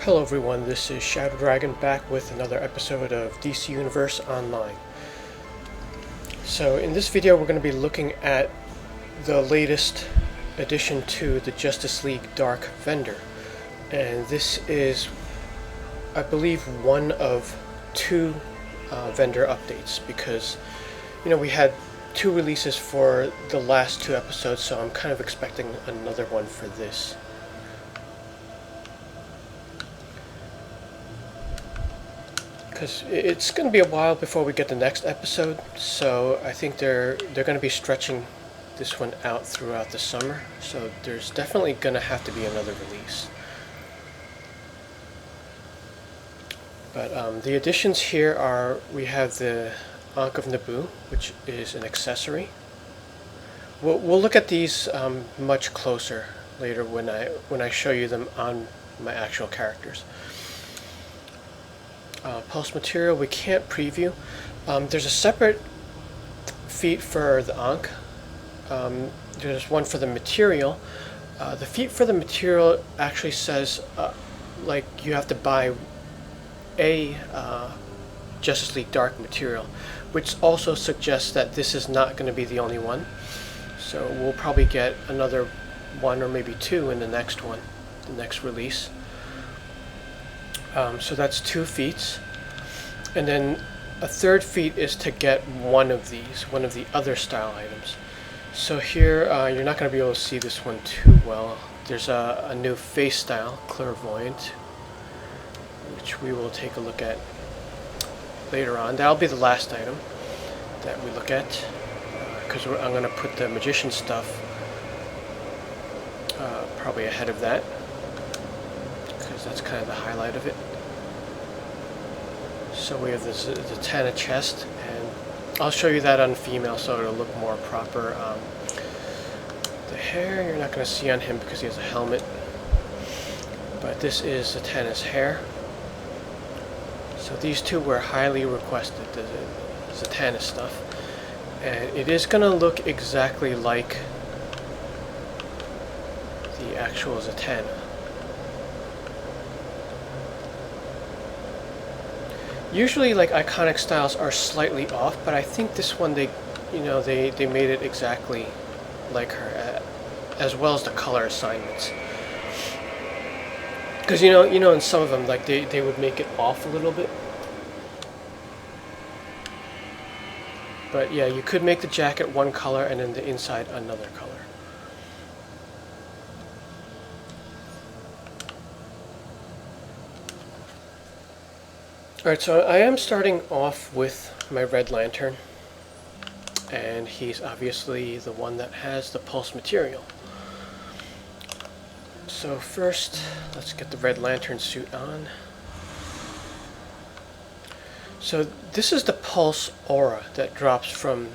Hello everyone, this is Shadow Dragon back with another episode of DC Universe Online. So in this video we're going to be looking at the latest addition to the Justice League Dark vendor. And this is, I believe, one of two vendor updates because, you know, we had two releases for the last two episodes, so I'm kind of expecting another one for this. Because it's going to be a while before we get the next episode, so I think they're going to be stretching this one out throughout the summer, so there's definitely going to have to be another release. But the additions here are, we have the Ankh of Naboo, which is an accessory. We'll look at these much closer later when I show you them on my actual characters. Pulse material we can't preview. There's a separate feat for the Ankh. There's one for the material. The feat for the material actually says like you have to buy a Justice League Dark material, which also suggests that this is not going to be the only one. So we'll probably get another one or maybe two in the next one, the next release. So that's two feats, and then a third feat is to get one of these, one of the other style items. So here you're not going to be able to see this one too well. There's a new face style, Clairvoyant, which we will take a look at later on. That'll be the last item that we look at, because I'm going to put the magician stuff probably ahead of that, because that's kind of the highlight of it. So we have the Zatanna chest, and I'll show you that on female so it'll look more proper. The hair you're not going to see on him because he has a helmet, but this is Zatanna's hair. So these two were highly requested, the Zatanna stuff, and it is going to look exactly like the actual Zatanna. Usually, like, iconic styles are slightly off, but I think this one they made it exactly like her, as well as the color assignments. Because you know, in some of them, like they would make it off a little bit. But yeah, you could make the jacket one color and then the inside another color. Alright, so I am starting off with my Red Lantern, and he's obviously the one that has the pulse material. So first, let's get the Red Lantern suit on. So this is the pulse aura that drops from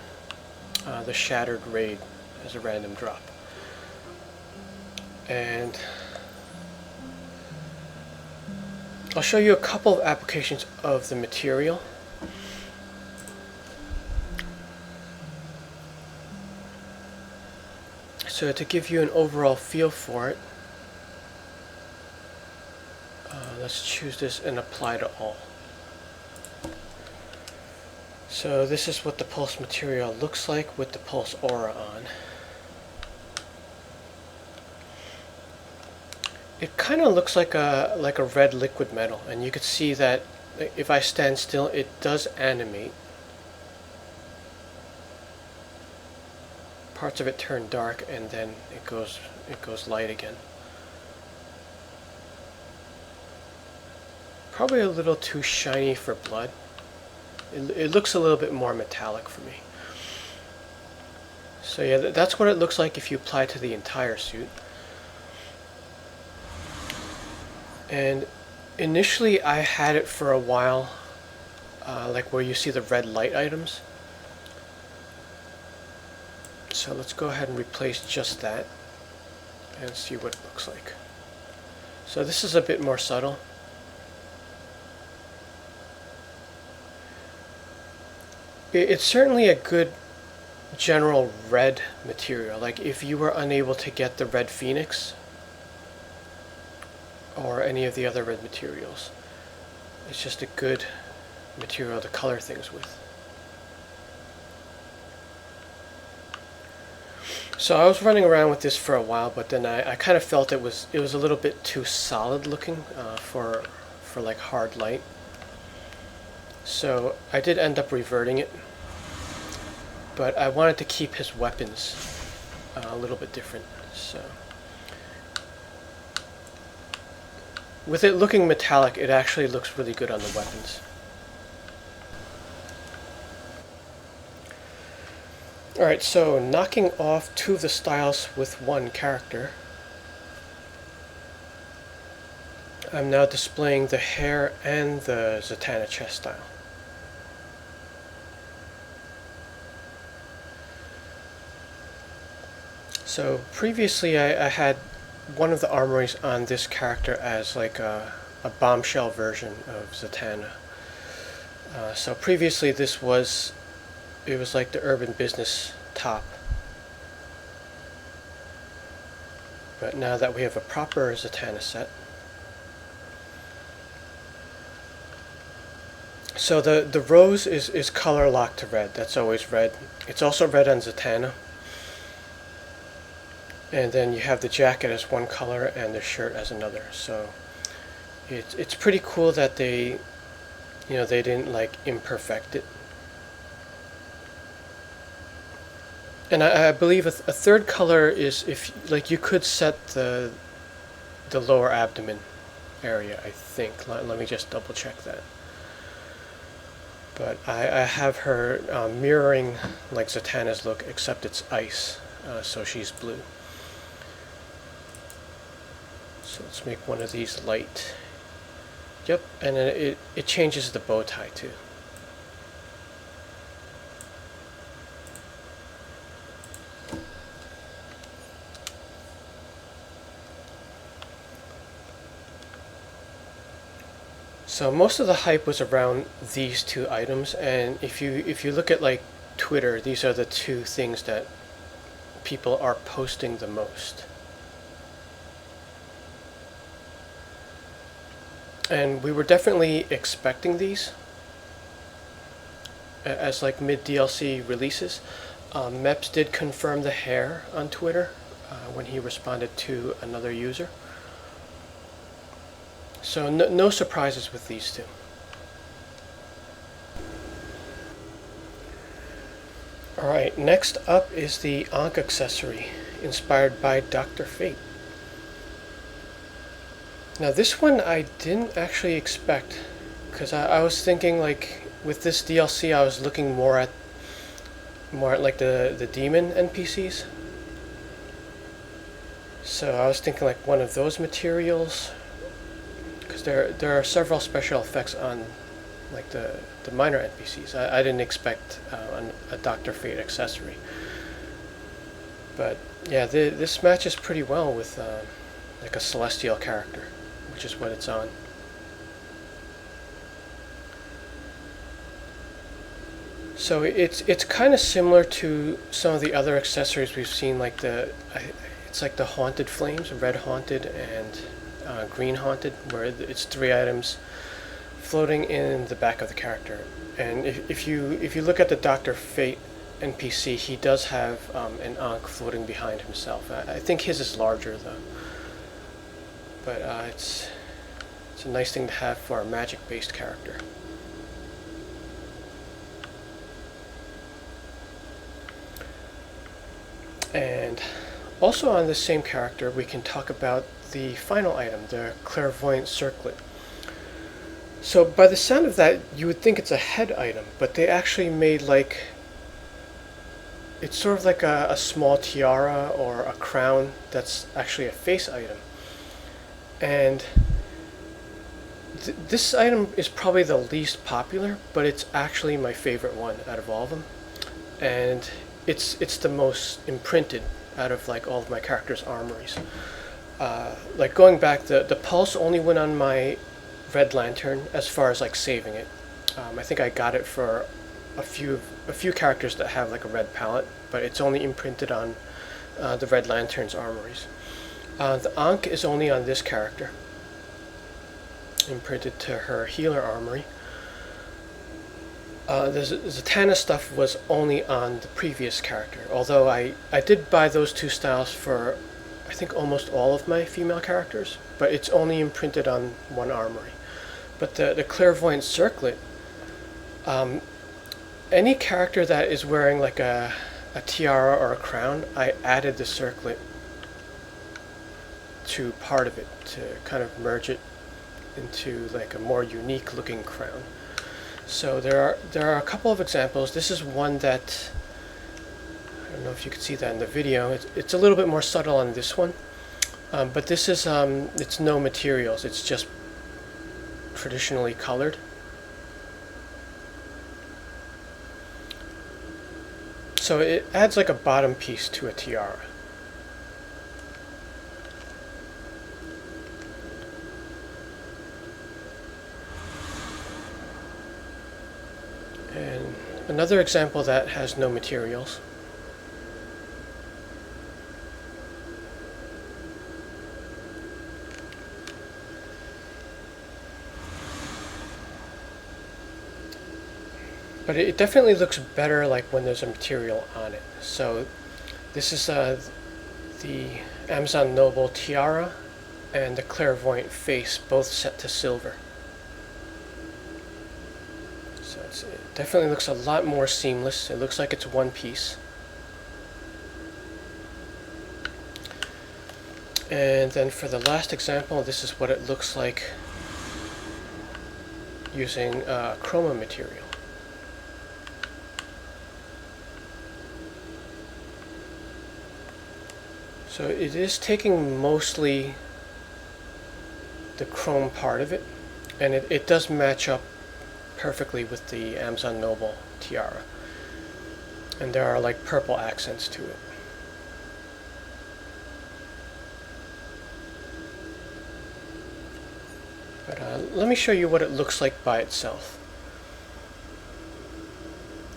the Shattered Raid as a random drop. And I'll show you a couple of applications of the material. So to give you an overall feel for it, let's choose this and apply to all. So this is what the pulse material looks like with the pulse aura on. It kind of looks like a red liquid metal, and you could see that if I stand still, it does animate. Parts of it turn dark, and then it goes light again. Probably a little too shiny for blood. It looks a little bit more metallic for me. So yeah, that's what it looks like if you apply to the entire suit. And initially I had it for a while, like where you see the red light items. So let's go ahead and replace just that and see what it looks like. So this is a bit more subtle. It's certainly a good general red material. Like if you were unable to get the red Phoenix, or any of the other red materials. It's just a good material to color things with. So I was running around with this for a while, but then I kind of felt it was a little bit too solid looking for like hard light. So I did end up reverting it, but I wanted to keep his weapons a little bit different. So with it looking metallic, it actually looks really good on the weapons. Alright, so knocking off two of the styles with one character, I'm now displaying the hair and the Zatanna chest style. So previously I had one of the armories on this character as like a bombshell version of Zatanna. So previously it was like the urban business top. But now that we have a proper Zatanna set, so the rose is color locked to red. That's always red. It's also red on Zatanna. And then you have the jacket as one color and the shirt as another. So it's pretty cool that they didn't like imperfect it. And I believe a third color is if like you could set the lower abdomen area. I think. Let me just double check that. But I have her mirroring like Zatanna's look, except it's ice, so she's blue. So let's make one of these light. Yep, and then it changes the bow tie too. So most of the hype was around these two items, and if you look at like Twitter, these are the two things that people are posting the most. And we were definitely expecting these as like mid DLC releases. Meps did confirm the hair on Twitter when he responded to another user. So no surprises with these two. Alright, next up is the Ankh Accessory, inspired by Dr. Fate. Now this one I didn't actually expect, because I was thinking like with this DLC I was looking more at like the demon NPCs. So I was thinking like one of those materials, because there are several special effects on like the minor NPCs. I didn't expect a Dr. Fate accessory. But yeah, this matches pretty well with like a celestial character, which is what it's on. So it's kind of similar to some of the other accessories we've seen, like it's like the Haunted Flames, Red Haunted and Green Haunted, where it's 3 items floating in the back of the character. And if you look at the Dr. Fate NPC, he does have an Ankh floating behind himself. I think his is larger though. But it's a nice thing to have for a magic-based character. And also on this same character, we can talk about the final item, the Clairvoyant Circlet. So by the sound of that, you would think it's a head item, but they actually made like, it's sort of like a small tiara or a crown that's actually a face item. And this item is probably the least popular, but it's actually my favorite one out of all of them. And it's the most imprinted out of like all of my characters' armories. Like going back, the pulse only went on my Red Lantern as far as like saving it. I think I got it for a few characters that have like a red palette, but it's only imprinted on the Red Lantern's armories. The Ankh is only on this character, imprinted to her healer armory. The Zatanna stuff was only on the previous character, although I did buy those two styles for I think almost all of my female characters, but it's only imprinted on one armory. But the Clairvoyant Circlet, any character that is wearing like a tiara or a crown, I added the circlet to part of it to kind of merge it into like a more unique looking crown. So there are a couple of examples. This is one that, I don't know if you can see that in the video, it's a little bit more subtle on this one, but this is, it's no materials, it's just traditionally colored. So it adds like a bottom piece to a tiara. And another example that has no materials. But it definitely looks better like when there's a material on it. So this is the Amazon Noble tiara and the Clairvoyant face, both set to silver. So it definitely looks a lot more seamless. It looks like it's one piece. And then for the last example, this is what it looks like using chroma material. So it is taking mostly the chrome part of it, and it does match up perfectly with the Amazon Noble tiara. And there are like purple accents to it. But let me show you what it looks like by itself.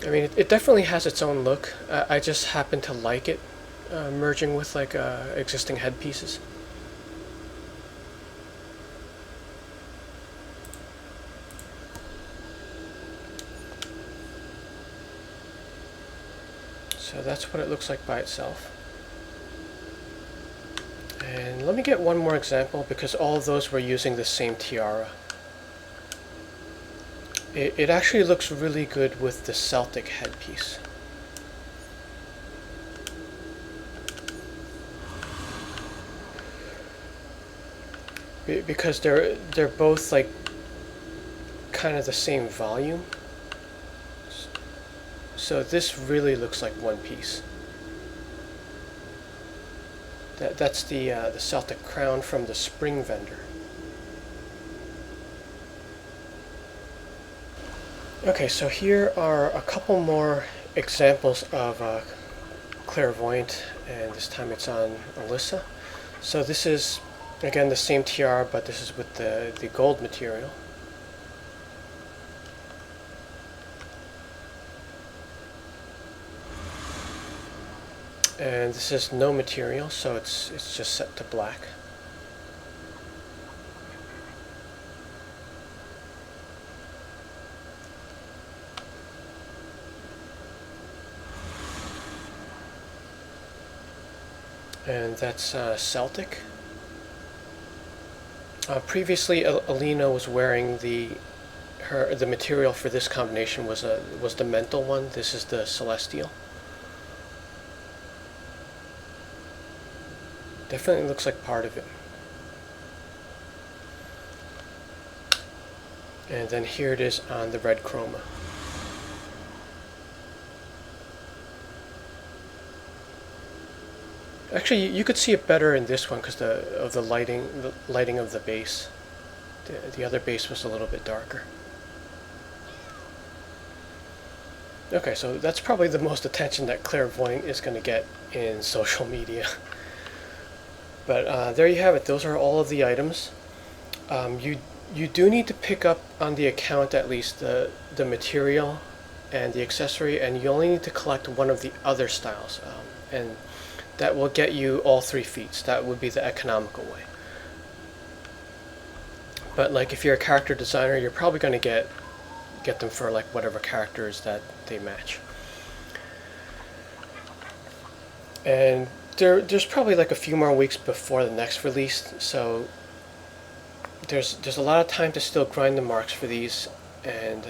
I mean, it definitely has its own look. I just happen to like it. Merging with like existing headpieces. So that's what it looks like by itself. And let me get one more example because all of those were using the same tiara. It actually looks really good with the Celtic headpiece. Because they're both like kind of the same volume, so this really looks like one piece. That's the Celtic crown from the Spring Vendor. Okay, so here are a couple more examples of Clairvoyant, and this time it's on Alyssa. So this is again the same tiara, but this is with the gold material. And this is no material, so it's just set to black. And that's Celtic. Previously, Alina was wearing the material for this combination was the mental one. This is the celestial. Definitely looks like part of it. And then here it is on the red chroma. Actually, you could see it better in this one because of the lighting of the base. The other base was a little bit darker. Okay, so that's probably the most attention that Clairvoyant is going to get in social media. But there you have it. Those are all of the items. You do need to pick up on the account at least the material and the accessory, and you only need to collect one of the other styles. And that will get you all 3 feats. That would be the economical way. But like if you're a character designer, you're probably going to get them for like whatever characters that they match. And there's probably like a few more weeks before the next release, so there's a lot of time to still grind the marks for these, and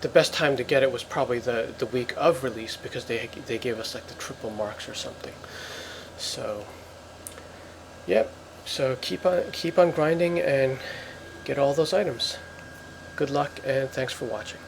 the best time to get it was probably the week of release, because they gave us like the triple marks or something. So yep, so keep on grinding and get all those items. Good luck, and thanks for watching.